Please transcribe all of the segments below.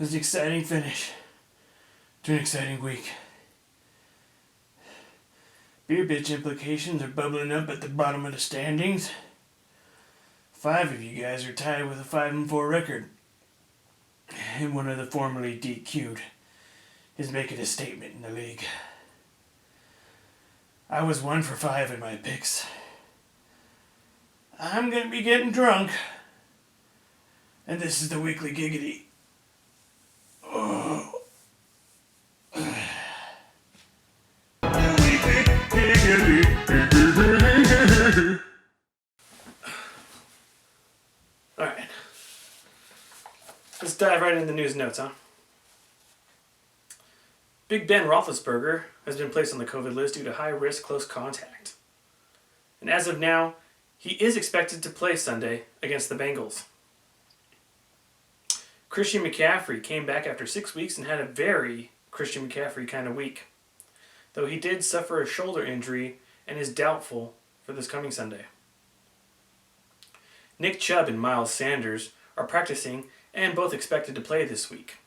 was an exciting finish to an exciting week. Beer bitch implications are bubbling up at the bottom of the standings. 5 of you guys are tied with a 5-4 record. And one of the formerly DQ'd is making a statement in the league. I was 1 for 5 in my picks. I'm gonna be getting drunk. And this is the weekly Giggity. Oh. Alright. Let's dive right into the news notes, huh? Big Ben Roethlisberger has been placed on the COVID list due to high-risk close contact. And as of now, he is expected to play Sunday against the Bengals. Christian McCaffrey came back after 6 weeks and had a very Christian McCaffrey kind of week, though he did suffer a shoulder injury and is doubtful for this coming Sunday. Nick Chubb and Miles Sanders are practicing and both expected to play this week.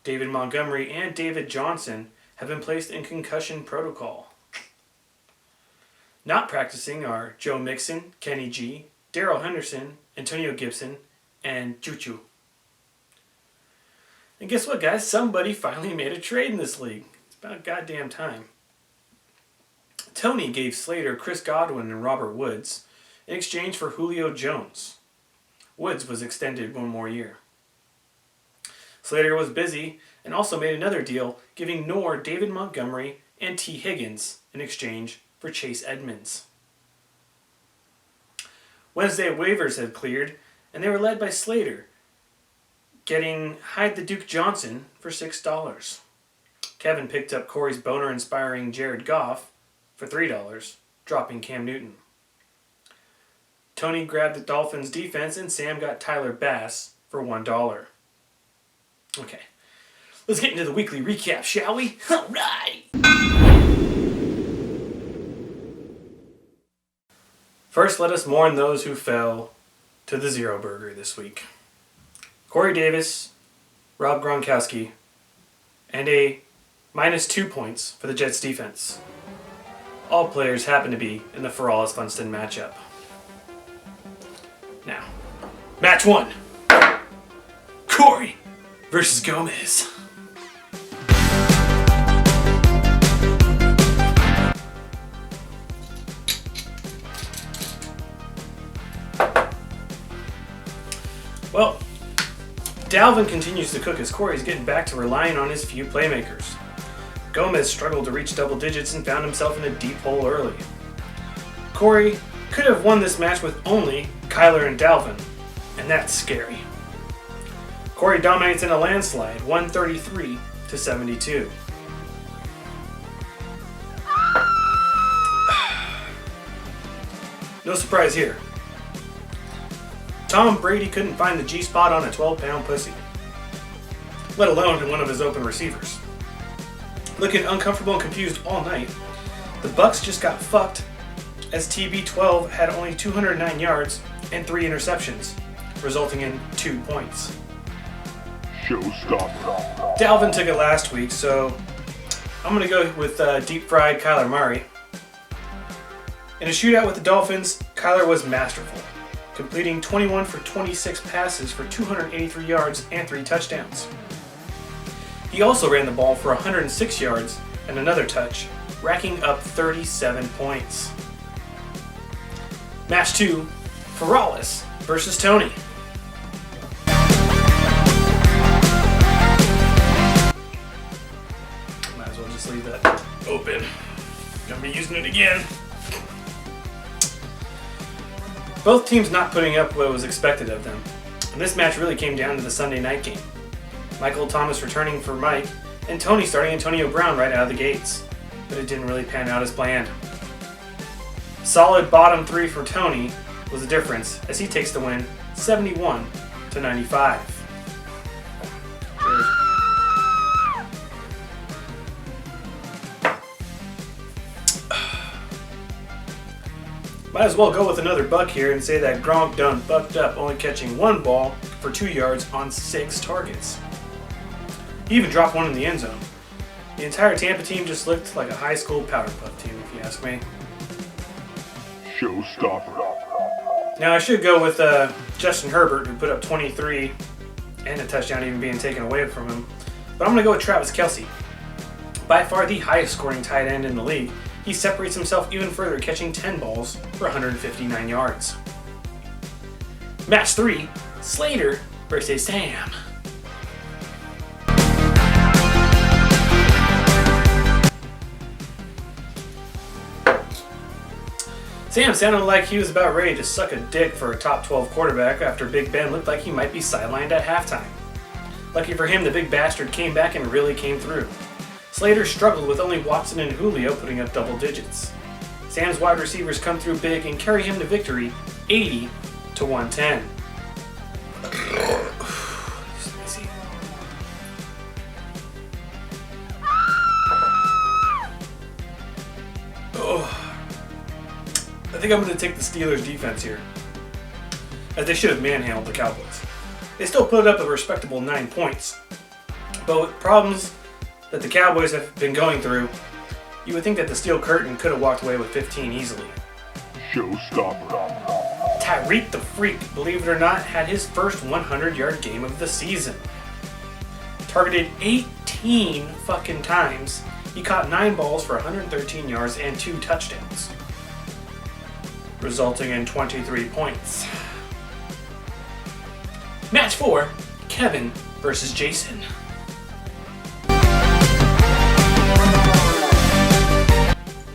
David Montgomery and David Johnson have been placed in concussion protocol. Not practicing are Joe Mixon, Kenny G, Darrell Henderson, Antonio Gibson, and Choo-Choo. And guess what, guys? Somebody finally made a trade in this league. It's about goddamn time. Tony gave Slater Chris Godwin and Robert Woods in exchange for Julio Jones. Woods was extended 1 more year. Slater was busy and also made another deal, giving Noor David Montgomery and T. Higgins in exchange for Chase Edmonds. Wednesday waivers had cleared, and they were led by Slater, getting Hyde the Duke Johnson for $6. Kevin picked up Corey's boner-inspiring Jared Goff for $3, dropping Cam Newton. Tony grabbed the Dolphins' defense, and Sam got Tyler Bass for $1. Okay, let's get into the weekly recap, shall we? All right! First, let us mourn those who fell to the Zero Burger this week. Corey Davis, Rob Gronkowski, and a -2 points for the Jets defense. All players happen to be in the For All Is Funston matchup. Now, match 1. Corey versus Gomez. Well, Dalvin continues to cook as Corey's getting back to relying on his few playmakers. Gomez struggled to reach double digits and found himself in a deep hole early. Corey could have won this match with only Kyler and Dalvin, and that's scary. Corey dominates in a landslide, 133-72. No surprise here. Tom Brady couldn't find the G-spot on a 12-pound pussy, let alone in one of his open receivers. Looking uncomfortable and confused all night, the Bucs just got fucked as TB12 had only 209 yards and 3 interceptions, resulting in 2 points. Showstopper. Dalvin took it last week, so I'm going to go with deep-fried Kyler Murray. In a shootout with the Dolphins, Kyler was masterful, completing 21 for 26 passes for 283 yards and 3 touchdowns. He also ran the ball for 106 yards and another touch, racking up 37 points. Match 2, Ferralis versus Tony. Might as well just leave that open. Gonna be using it again. Both teams not putting up what was expected of them. And this match really came down to the Sunday night game. Michael Thomas returning for Mike, and Tony starting Antonio Brown right out of the gates. But it didn't really pan out as planned. Solid bottom 3 for Tony was the difference as he takes the win 71-95. Cheers. Might as well go with another buck here and say that Gronk done bucked up, only catching 1 ball for 2 yards on 6 targets. He even dropped one in the end zone. The entire Tampa team just looked like a high school powder puff team, if you ask me. Showstopper. Now I should go with Justin Herbert, who put up 23 and a touchdown even being taken away from him. But I'm going to go with Travis Kelce. By far the highest scoring tight end in the league, he separates himself even further, catching 10 balls for 159 yards. Match 3, Slater versus Sam. Sam sounded like he was about ready to suck a dick for a top 12 quarterback after Big Ben looked like he might be sidelined at halftime. Lucky for him, the big bastard came back and really came through. Slater struggled with only Watson and Julio putting up double digits. Sam's wide receivers come through big and carry him to victory, 80-110. I think I'm going to take the Steelers defense here, as they should have manhandled the Cowboys. They still put up a respectable 9 points, but with problems that the Cowboys have been going through, you would think that the Steel Curtain could have walked away with 15 easily. Showstopper. Tyreek the Freak, believe it or not, had his first 100-yard game of the season. Targeted 18 fucking times, he caught 9 balls for 113 yards and 2 touchdowns, resulting in 23 points. Match 4, Kevin versus Jason.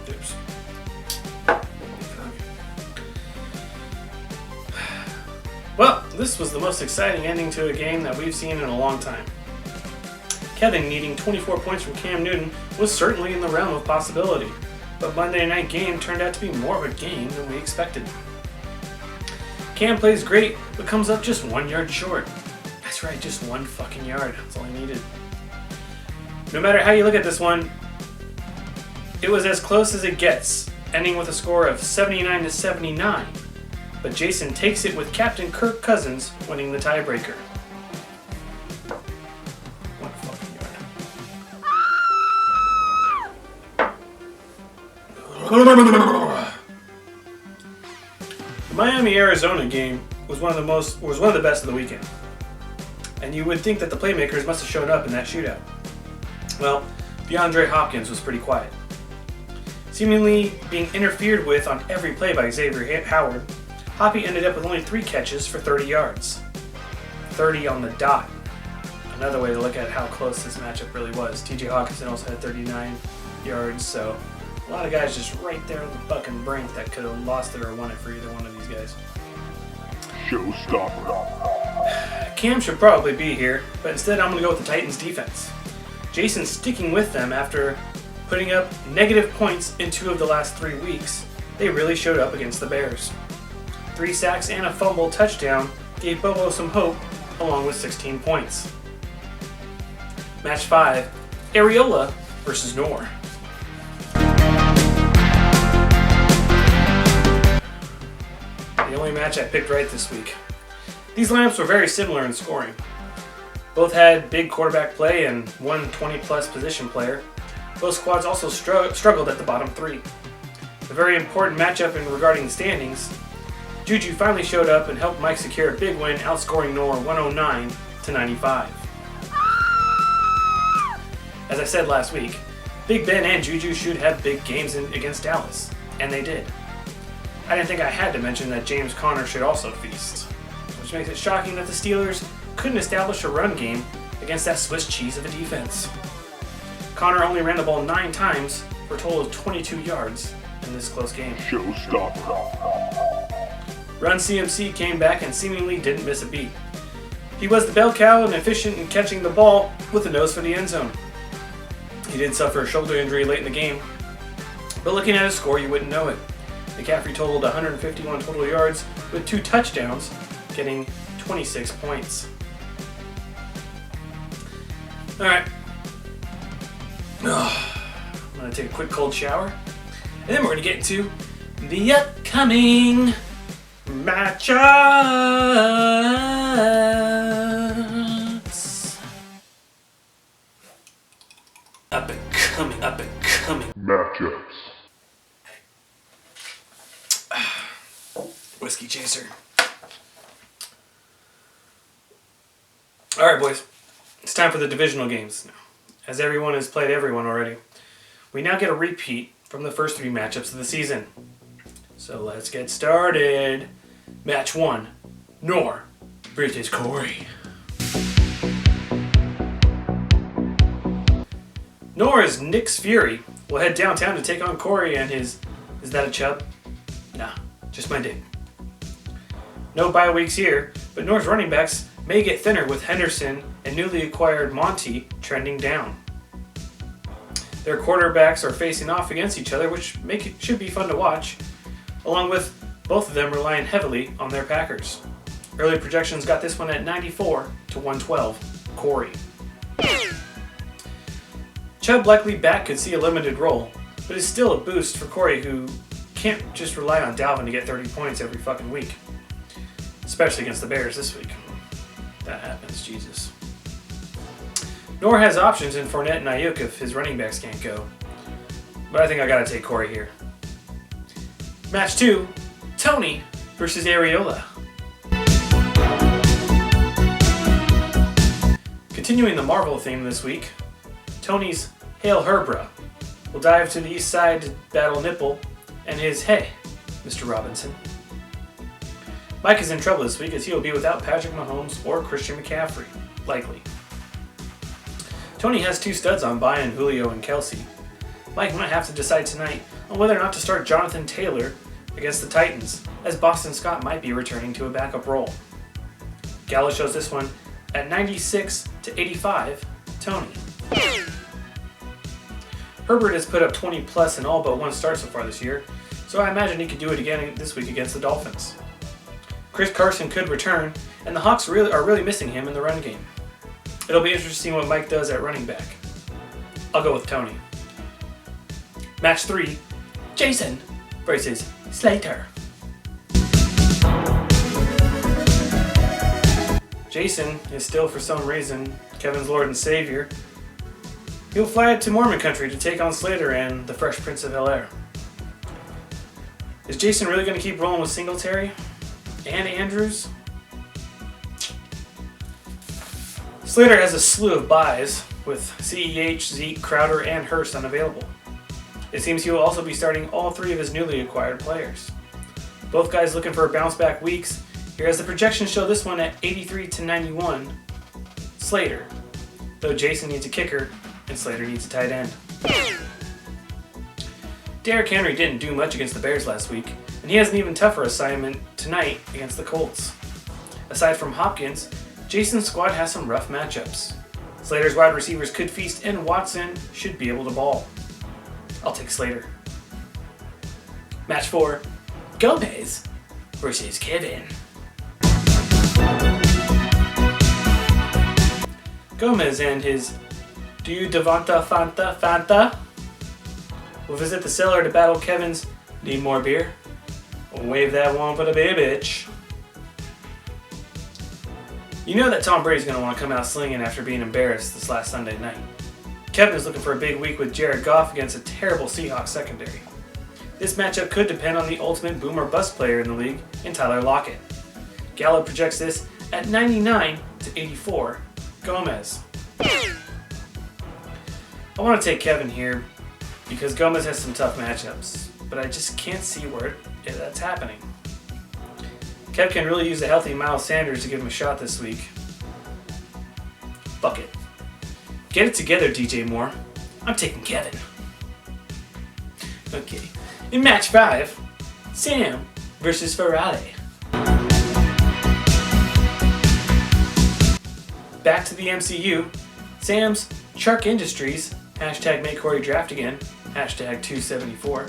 Oops. Well, this was the most exciting ending to a game that we've seen in a long time. Kevin needing 24 points from Cam Newton was certainly in the realm of possibility, but Monday night game turned out to be more of a game than we expected. Cam plays great, but comes up just 1 yard short. That's right, just 1 fucking yard. That's all he needed. No matter how you look at this one, it was as close as it gets, ending with a score of 79-79. But Jason takes it with Captain Kirk Cousins winning the tiebreaker. 1 fucking yard. The Miami-Arizona game was one of the best of the weekend. And you would think that the playmakers must have shown up in that shootout. Well, DeAndre Hopkins was pretty quiet. Seemingly being interfered with on every play by Xavier Howard, Hoppy ended up with only 3 catches for 30 yards. 30 on the dot. Another way to look at how close this matchup really was. TJ Hawkinson also had 39 yards, so a lot of guys just right there on the fucking brink that could have lost it or won it for either one of these guys. Showstopper. Cam should probably be here, but instead I'm going to go with the Titans defense. Jason's sticking with them after putting up negative points in 2 of the last 3 weeks. They really showed up against the Bears. 3 sacks and a fumble touchdown gave Bobo some hope, along with 16 points. Match 5, Areola versus Noor. The only match I picked right this week. These lineups were very similar in scoring. Both had big quarterback play and 1 20-plus position player. Both squads also struggled at the bottom 3. A very important matchup in regarding the standings. Juju finally showed up and helped Mike secure a big win, outscoring Noor 109-95. As I said last week, Big Ben and Juju should have big games against Dallas, and they did. I didn't think I had to mention that James Conner should also feast, which makes it shocking that the Steelers couldn't establish a run game against that Swiss cheese of a defense. Conner only ran the ball 9 times for a total of 22 yards in this close game. Showstopper. Run CMC came back and seemingly didn't miss a beat. He was the bell cow and efficient in catching the ball with a nose for the end zone. He did suffer a shoulder injury late in the game, but looking at his score, you wouldn't know it. McCaffrey totaled 151 total yards with 2 touchdowns, getting 26 points. Alright. I'm going to take a quick cold shower, and then we're going to get into the upcoming matchups. Up and coming. Matchups. Whiskey chaser. Alright, boys. It's time for the divisional games. As everyone has played everyone already, we now get a repeat from the first 3 matchups of the season. So let's get started. Match 1. Nor versus Corey. Nor as Nick's Fury will head downtown to take on Corey and his... Is that a chub? Nah, just my dick. No bye weeks here, but Nor's running backs may get thinner with Henderson and newly acquired Monty trending down. Their quarterbacks are facing off against each other, which should be fun to watch, along with both of them relying heavily on their Packers. Early projections got this one at 94 to 112. Corey. Chubb likely back could see a limited role, but is still a boost for Corey, who can't just rely on Dalvin to get 30 points every fucking week. Especially against the Bears this week. That happens, Jesus. Nor has options in Fournette and Ayuk if his running backs can't go. But I think I gotta take Corey here. Match 2, Tony versus Areola. Continuing the Marvel theme this week, Tony's Hail Herbra will dive to the east side to battle Nipple and his Hey, Mr. Robinson. Mike is in trouble this week as he will be without Patrick Mahomes or Christian McCaffrey, likely. Tony has 2 studs on bye in Julio and Kelsey. Mike might have to decide tonight on whether or not to start Jonathan Taylor against the Titans, as Boston Scott might be returning to a backup role. Gala shows this one at 96 to 85, Tony. Herbert has put up 20 plus in all but 1 start so far this year, so I imagine he could do it again this week against the Dolphins. Chris Carson could return, and the Hawks are really missing him in the run game. It'll be interesting to see what Mike does at running back. I'll go with Tony. Match 3, Jason versus Slater. Jason is still, for some reason, Kevin's Lord and Savior. He'll fly to Mormon country to take on Slater and the Fresh Prince of Bel-Air. Is Jason really going to keep rolling with Singletary and Andrews? Slater has a slew of buys with CEH, Zeke, Crowder, and Hurst unavailable. It seems he will also be starting all 3 of his newly acquired players. Both guys looking for bounce back weeks. Here as the projections show this one at 83 to 91, Slater, though Jason needs a kicker and Slater needs a tight end. Derrick Henry didn't do much against the Bears last week, and he has an even tougher assignment tonight against the Colts. Aside from Hopkins, Jason's squad has some rough matchups. Slater's wide receivers could feast, and Watson should be able to ball. I'll take Slater. Match 4, Gomez versus Kevin. Gomez and his Do You Devonta Fanta will visit the cellar to battle Kevin's Need More Beer? Wave that one for the big bitch. You know that Tom Brady's going to want to come out slinging after being embarrassed this last Sunday night. Kevin is looking for a big week with Jared Goff against a terrible Seahawks secondary. This matchup could depend on the ultimate boom or bust player in the league in Tyler Lockett. Gallo projects this at 99 to 84, Gomez. I want to take Kevin here because Gomez has some tough matchups, but I just can't see where that's happening. Kev can really use a healthy Miles Sanders to give him a shot this week. Fuck it. Get it together, DJ Moore. I'm taking Kevin. Okay. In match 5, Sam versus Ferrari. Back to the MCU. Sam's Chark Industries, hashtag make Corey draft again, hashtag 274,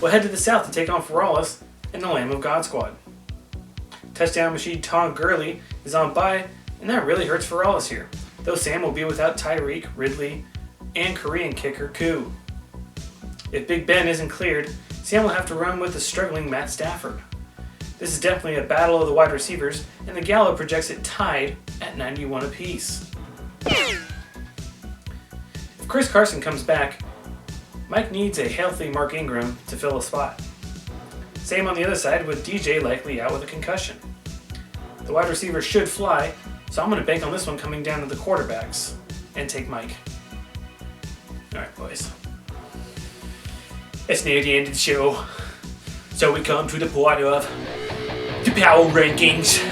will head to the south to take on Ferralis and the Lamb of God squad. Touchdown machine Tom Gurley is on bye, and that really hurts Ferralis here, though Sam will be without Tyreek, Ridley, and Korean kicker Koo. If Big Ben isn't cleared, Sam will have to run with the struggling Matt Stafford. This is definitely a battle of the wide receivers, and the Gala projects it tied at 91 apiece. If Chris Carson comes back, Mike needs a healthy Mark Ingram to fill a spot. Same on the other side, with DJ likely out with a concussion. The wide receivers should fly, so I'm going to bank on this one coming down to the quarterbacks and take Mike. Alright, boys. It's near the end of the show, so we come to the part of the power rankings.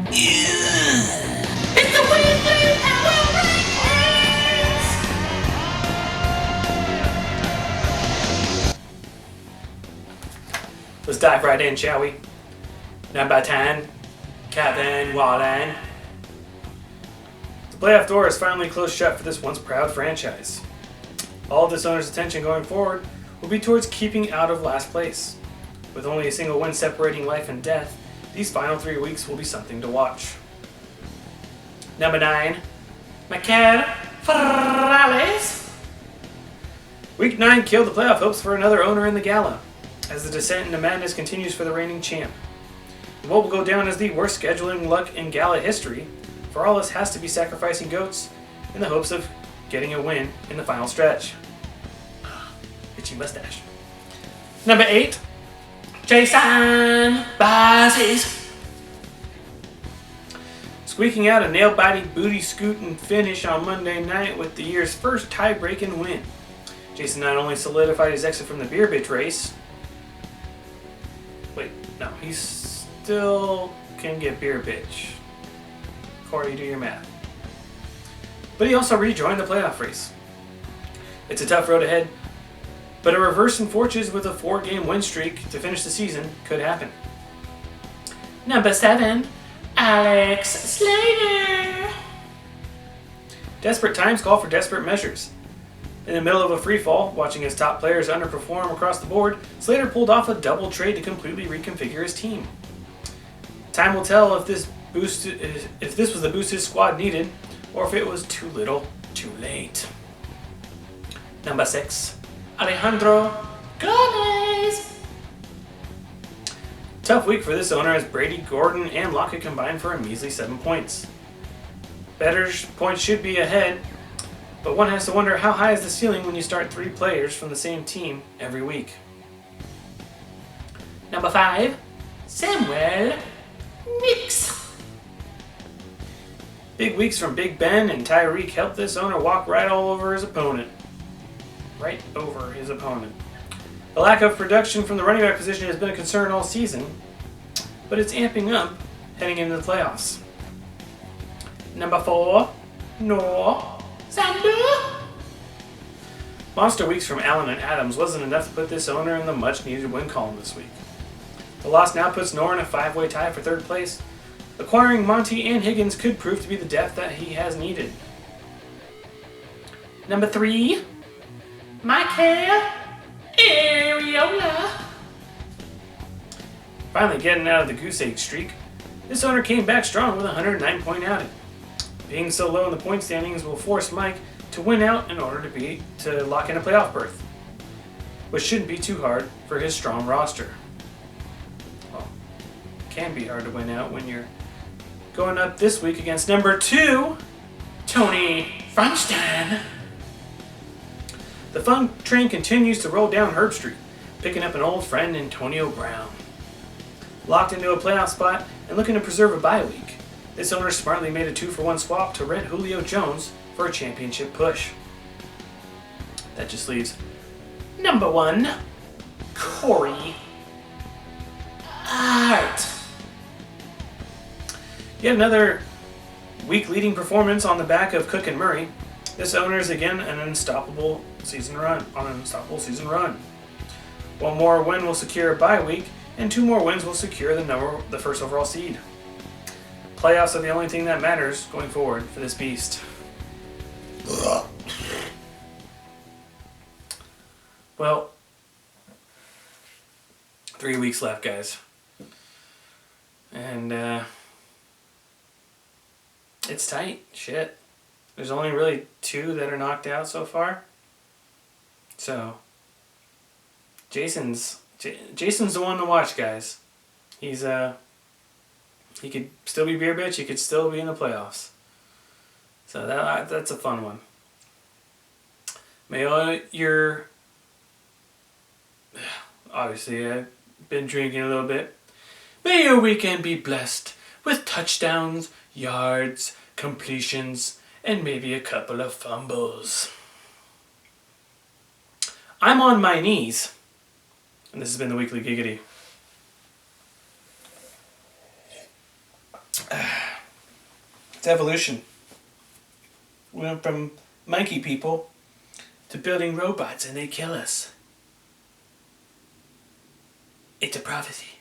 It's the weekly power rankings! Let's dive right in, shall we? Number 10, Kevin Wallen. The playoff door is finally closed shut for this once proud franchise. All of this owner's attention going forward will be towards keeping out of last place. With only a single win separating life and death, these final 3 weeks will be something to watch. Number 9, Michael Ferrales. Week 9 killed the playoff hopes for another owner in the Gala, as the descent into madness continues for the reigning champ. What will go down as the worst scheduling luck in Gala history, for all this has to be sacrificing goats in the hopes of getting a win in the final stretch. Itchy mustache. Number 8, Jason Bases. Squeaking out a nail-biting, booty-scooting finish on Monday night with the year's first tie-breaking win. Jason not only solidified his exit from the beer bitch race. Wait, no, he still can get beer bitch. Corey, do your math. But he also rejoined the playoff race. It's a tough road ahead, but a reverse in fortunes with a 4-game win streak to finish the season could happen. Number 7, Alex Slater. Desperate times call for desperate measures. In the middle of a free fall, watching his top players underperform across the board, Slater pulled off a double trade to completely reconfigure his team. Time will tell if this was the boost his squad needed, or if it was too little, too late. Number 6, Alejandro Gomez. Tough week for this owner as Brady, Gordon, and Lockett combined for a measly 7 points. Better points should be ahead, but one has to wonder how high is the ceiling when you start 3 players from the same team every week. Number 5, Samuel Nix. Big weeks from Big Ben and Tyreek helped this owner walk right over his opponent. The lack of production from the running back position has been a concern all season, but it's amping up heading into the playoffs. Number 4, Noah Sander. Monster weeks from Allen and Adams wasn't enough to put this owner in the much-needed win column this week. The loss now puts Noah in a 5-way tie for 3rd place. Acquiring Monty and Higgins could prove to be the depth that he has needed. Number 3, Michael Ariola. Finally getting out of the goose egg streak, this owner came back strong with a 109-point outing. Being so low in the point standings will force Mike to win out in order to lock in a playoff berth, which shouldn't be too hard for his strong roster. Well, it can be hard to win out when you're going up this week against number 2, Tony Feinstein. The fun train continues to roll down Herb Street, picking up an old friend, Antonio Brown. Locked into a playoff spot and looking to preserve a bye week, this owner smartly made a 2-for-1 swap to rent Julio Jones for a championship push. That just leaves number 1, Corey Hart. Yet another week-leading performance on the back of Cook and Murray. This owner is again on an unstoppable season run. One more win will secure a bye week, and 2 more wins will secure the first overall seed. Playoffs are the only thing that matters going forward for this beast. Well, 3 weeks left, guys. And, it's tight. Shit. There's only really 2 that are knocked out so far. So, Jason's the one to watch, guys. He's he could still be beer bitch. He could still be in the playoffs. So that's a fun one. May all your obviously I've been drinking a little bit. May your weekend be blessed with touchdowns, yards, completions, and maybe a couple of fumbles. I'm on my knees, and this has been the Weekly Giggity. It's evolution. We went from monkey people to building robots, and they kill us. It's a prophecy.